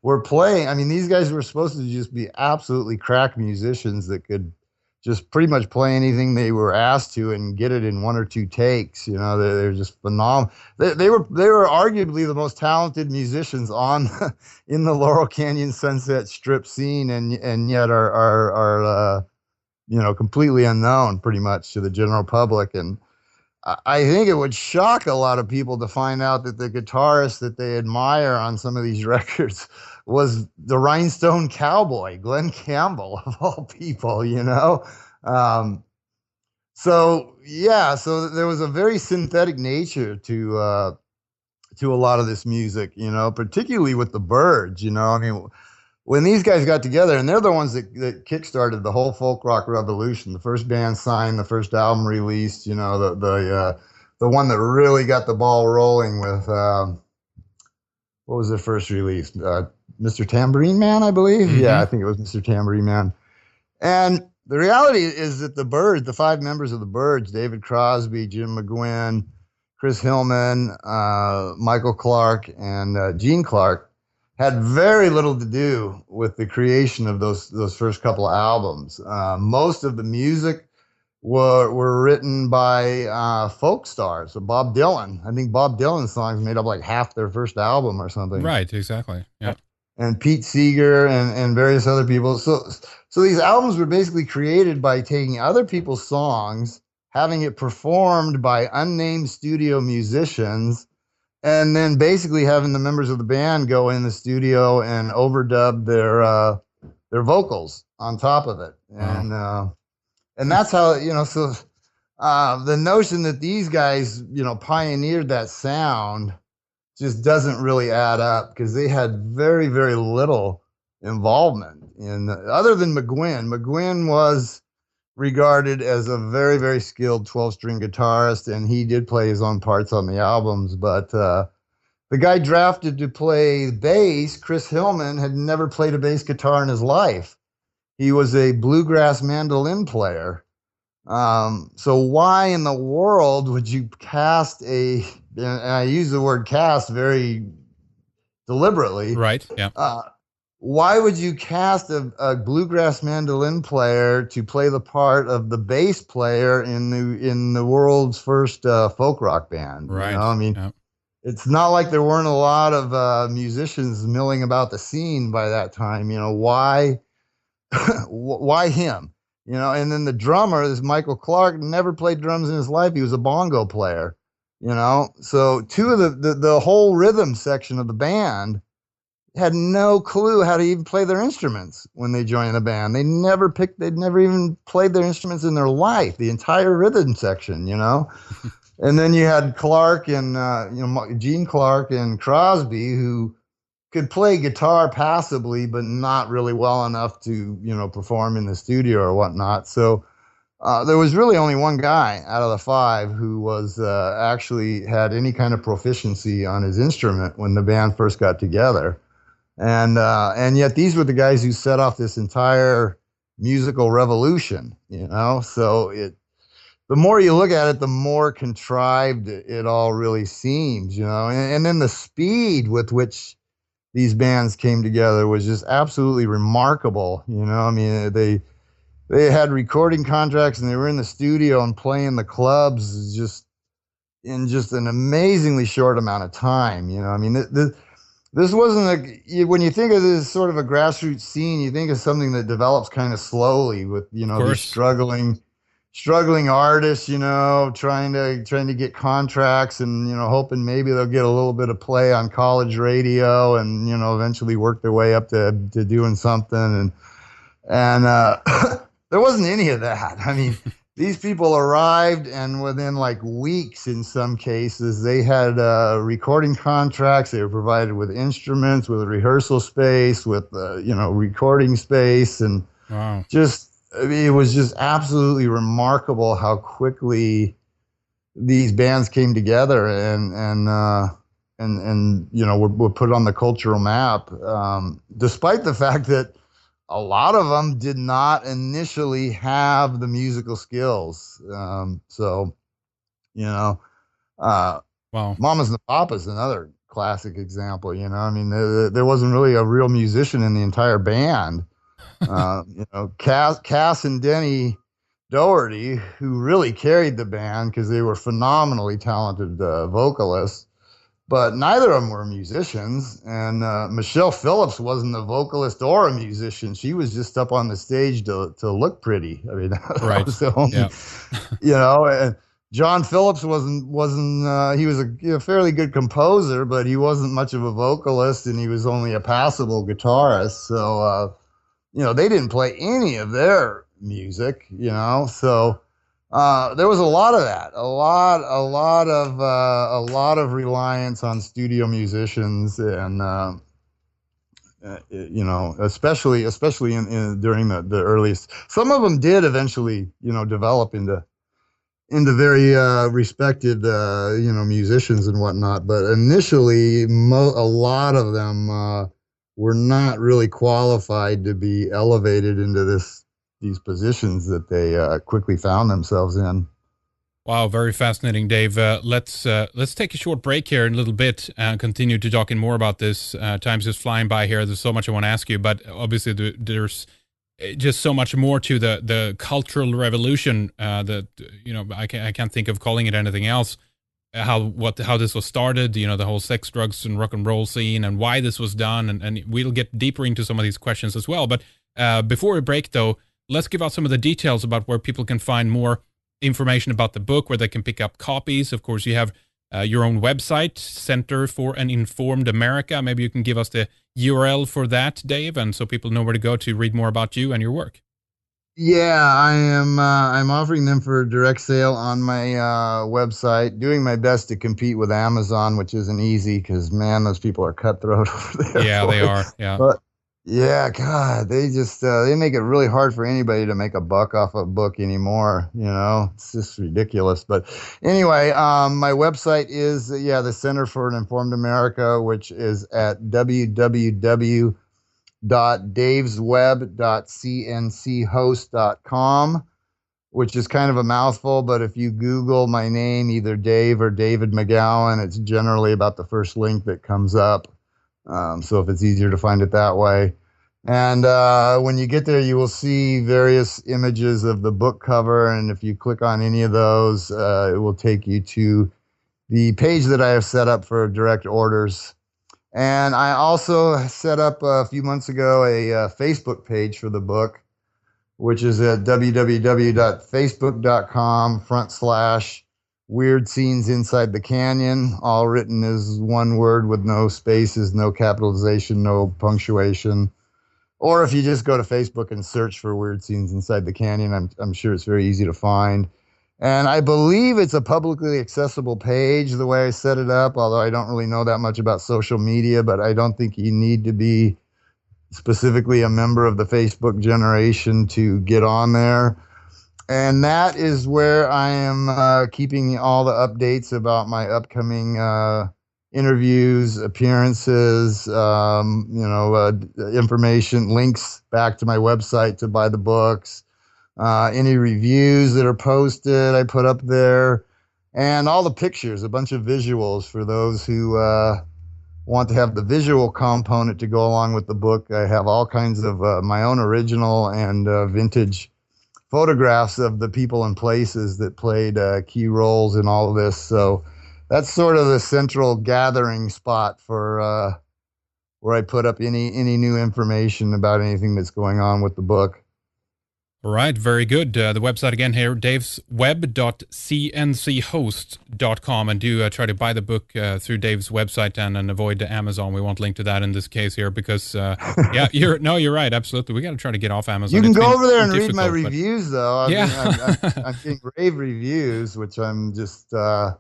S2: were playing. I mean, these guys were supposed to just be absolutely crack musicians that could just pretty much play anything they were asked to and get it in one or two takes. They're just phenomenal. They were arguably the most talented musicians in the Laurel Canyon Sunset Strip scene, and yet are completely unknown pretty much to the general public. And I think it would shock a lot of people to find out that the guitarist that they admire on some of these records was the Rhinestone Cowboy, Glenn Campbell, of all people, So there was a very synthetic nature to a lot of this music, particularly with the Byrds. I mean, when these guys got together, and they're the ones that kickstarted the whole folk rock revolution. The first band signed, the first album released, the one that really got the ball rolling with what was their first release? Mr. Tambourine Man, I believe. Mm-hmm. Yeah, I think it was Mr. Tambourine Man. And the reality is that the Byrds, the five members of the Byrds, David Crosby, Jim McGowan, Chris Hillman, Michael Clark, and Gene Clark, had very little to do with the creation of those first couple of albums. Most of the music were written by folk stars. So Bob Dylan. I think Bob Dylan's songs made up like half their first album or something.
S1: Right, exactly. Yeah.
S2: And Pete Seeger and various other people. So these albums were basically created by taking other people's songs, having it performed by unnamed studio musicians, and then basically having the members of the band go in the studio and overdub their vocals on top of it. Wow. And that's how, so the notion that these guys, pioneered that sound just doesn't really add up, because they had very, very little involvement other than McGowan. McGowan was regarded as a very, very skilled 12-string guitarist, and he did play his own parts on the albums. But the guy drafted to play bass, Chris Hillman, had never played a bass guitar in his life. He was a bluegrass mandolin player. So why in the world would you cast and I use the word cast very deliberately.
S1: Right, yeah.
S2: Why would you cast a bluegrass mandolin player to play the part of the bass player in the world's first folk rock band?
S1: Right.
S2: I mean, yeah. It's not like there weren't a lot of musicians milling about the scene by that time. Why why him? And then the drummer, this Michael Clark, never played drums in his life. He was a bongo player. So two of the whole rhythm section of the band had no clue how to even play their instruments when they joined the band. They'd never even played their instruments in their life, the entire rhythm section, you know? And then you had Clark and, Gene Clark and Crosby, who could play guitar passably, but not really well enough to, perform in the studio or whatnot. So there was really only one guy out of the five who was actually had any kind of proficiency on his instrument when the band first got together. And yet these were the guys who set off this entire musical revolution, So the more you look at it, the more contrived it all really seems, and then the speed with which these bands came together was just absolutely remarkable. I mean, they had recording contracts and they were in the studio and playing the clubs just in just an amazingly short amount of time. I mean, this wasn't when you think of this sort of a grassroots scene, you think of something that develops kind of slowly with, these struggling artists, trying to get contracts and, hoping maybe they'll get a little bit of play on college radio and, eventually work their way up to doing something. And there wasn't any of that. I mean, these people arrived, and within like weeks, in some cases, they had recording contracts. They were provided with instruments, with a rehearsal space, with recording space, and
S1: wow.
S2: I mean, it was just absolutely remarkable how quickly these bands came together and were put on the cultural map, despite the fact that a lot of them did not initially have the musical skills. Wow. Mamas and the Papas, another classic example. I mean, there wasn't really a real musician in the entire band. Cass and Denny Doherty, who really carried the band because they were phenomenally talented vocalists, but neither of them were musicians. And Michelle Phillips wasn't a vocalist or a musician. She was just up on the stage to look pretty. I mean, that was the only, and John Phillips wasn't he was a fairly good composer, but he wasn't much of a vocalist, and he was only a passable guitarist. So, they didn't play any of their music, so there was a lot of that, a lot of reliance on studio musicians, and especially during the earliest. Some of them did eventually, develop into very respected, musicians and whatnot, but initially, a lot of them were not really qualified to be elevated into these positions that they quickly found themselves in.
S1: Wow, very fascinating, Dave. Let's take a short break here in a little bit and continue to talking more about this. Time's just flying by here. There's so much I want to ask you, but obviously there's just so much more to the cultural revolution that I can't think of calling it anything else. How this was started, the whole sex, drugs, and rock and roll scene, and why this was done, and we'll get deeper into some of these questions as well. But before we break, though, let's give out some of the details about where people can find more information about the book, where they can pick up copies. Of course, you have your own website, Center for an Informed America. Maybe you can give us the URL for that, Dave, and so people know where to go to read more about you and your work.
S2: Yeah, I am. I'm offering them for direct sale on my website. Doing my best to compete with Amazon, which isn't easy because, man, those people are cutthroat over there.
S1: Yeah, they are. Yeah.
S2: But yeah, God, they just they make it really hard for anybody to make a buck off a book anymore. It's just ridiculous. But anyway, my website is the Center for an Informed America, which is at www.davesweb.cnchost.com, which is kind of a mouthful, but if you Google my name, either Dave or David McGowan, it's generally about the first link that comes up. So if it's easier to find it that way. And when you get there, you will see various images of the book cover. And if you click on any of those, it will take you to the page that I have set up for direct orders. And I also set up a few months ago a Facebook page for the book, which is at www.facebook.com/ Weird Scenes Inside the Canyon, all written as one word with no spaces, no capitalization, no punctuation. Or if you just go to Facebook and search for Weird Scenes Inside the Canyon, I'm sure it's very easy to find. And I believe it's a publicly accessible page the way I set it up, although I don't really know that much about social media, but I don't think you need to be specifically a member of the Facebook generation to get on there. And that is where I am keeping all the updates about my upcoming interviews, appearances, information, links back to my website to buy the books, any reviews that are posted, I put up there, and all the pictures, a bunch of visuals for those who want to have the visual component to go along with the book. I have all kinds of my own original and vintage photographs of the people and places that played key roles in all of this. So that's sort of the central gathering spot for where I put up any new information about anything that's going on with the book.
S1: All right, very good. The website again here, davesweb.cnchost.com, and do try to buy the book through Dave's website and avoid Amazon. We won't link to that in this case here because, yeah, you're right, absolutely. We got to try to get off Amazon.
S2: You can go over there and read my reviews, though. I'm getting rave reviews, which I'm just, I'm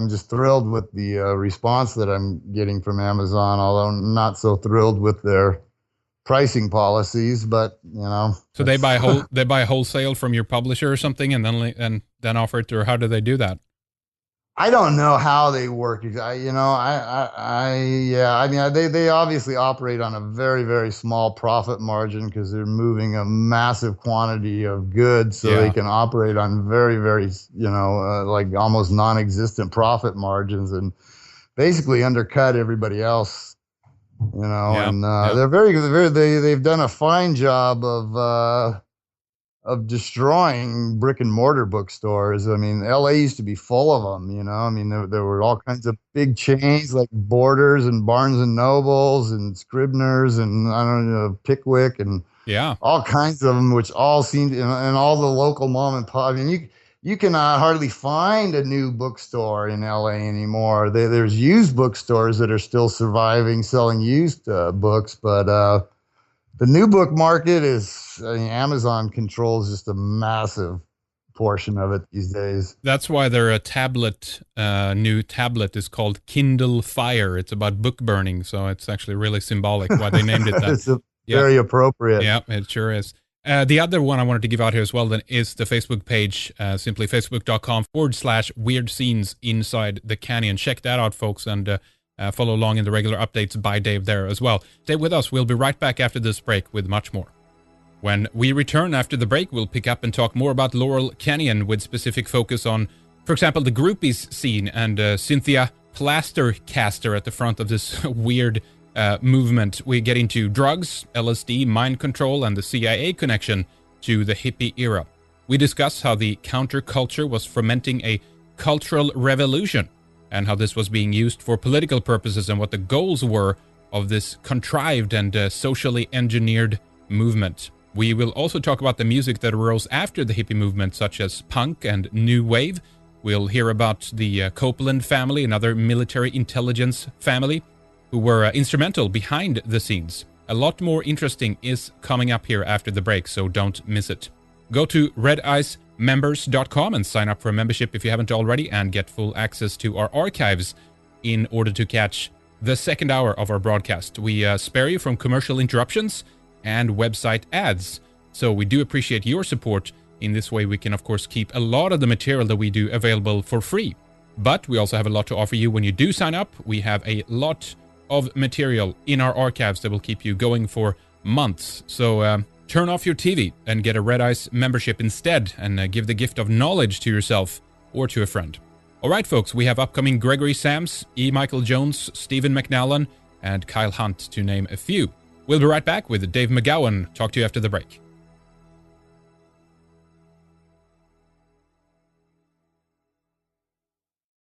S2: just thrilled with the response that I'm getting from Amazon, although I'm not so thrilled with their pricing policies, but
S1: so they buy wholesale from your publisher or something and then offer it, or how do they do that?
S2: I don't know how they work. They obviously operate on a very, very small profit margin because they're moving a massive quantity of goods, so they can operate on very, very like almost non-existent profit margins and basically undercut everybody else. They're they've done a fine job of destroying brick and mortar bookstores. I mean, LA used to be full of them, there were all kinds of big chains like Borders and Barnes and Nobles and Scribner's and I don't know, Pickwick and all kinds of them, which all seemed, and all the local mom and pop. I mean, you cannot hardly find a new bookstore in LA anymore. There's used bookstores that are still surviving, selling used books, but the new book market Amazon controls just a massive portion of it these days.
S1: That's why their new tablet is called Kindle Fire. It's about book burning, so it's actually really symbolic why they named it that.
S2: It's very appropriate.
S1: Yeah, it sure is. The other one I wanted to give out here as well then is the Facebook page, simply facebook.com/weird scenes inside the canyon. Check that out, folks, and follow along in the regular updates by Dave there as well. Stay with us. We'll be right back after this break with much more. When we return after the break, we'll pick up and talk more about Laurel Canyon with specific focus on, for example, the groupies scene and Cynthia Plastercaster at the front of this weird movement. We get into drugs, LSD, mind control, and the CIA connection to the hippie era. We discuss how the counterculture was fermenting a cultural revolution and how this was being used for political purposes and what the goals were of this contrived and socially engineered movement. We will also talk about the music that arose after the hippie movement, such as punk and new wave. We'll hear about the Copeland family, another military intelligence family, who were instrumental behind the scenes. A lot more interesting is coming up here after the break, so don't miss it. Go to redicemembers.com and sign up for a membership if you haven't already, and get full access to our archives in order to catch the second hour of our broadcast. We spare you from commercial interruptions and website ads, so we do appreciate your support. In this way, we can, of course, keep a lot of the material that we do available for free. But we also have a lot to offer you when you do sign up. We have a lot of material in our archives that will keep you going for months. So turn off your TV and get a Red Ice membership instead, and give the gift of knowledge to yourself or to a friend. All right, folks, we have upcoming Gregory Sams, E. Michael Jones, Stephen McNallen, and Kyle Hunt, to name a few. We'll be right back with Dave McGowan. Talk to you after the break.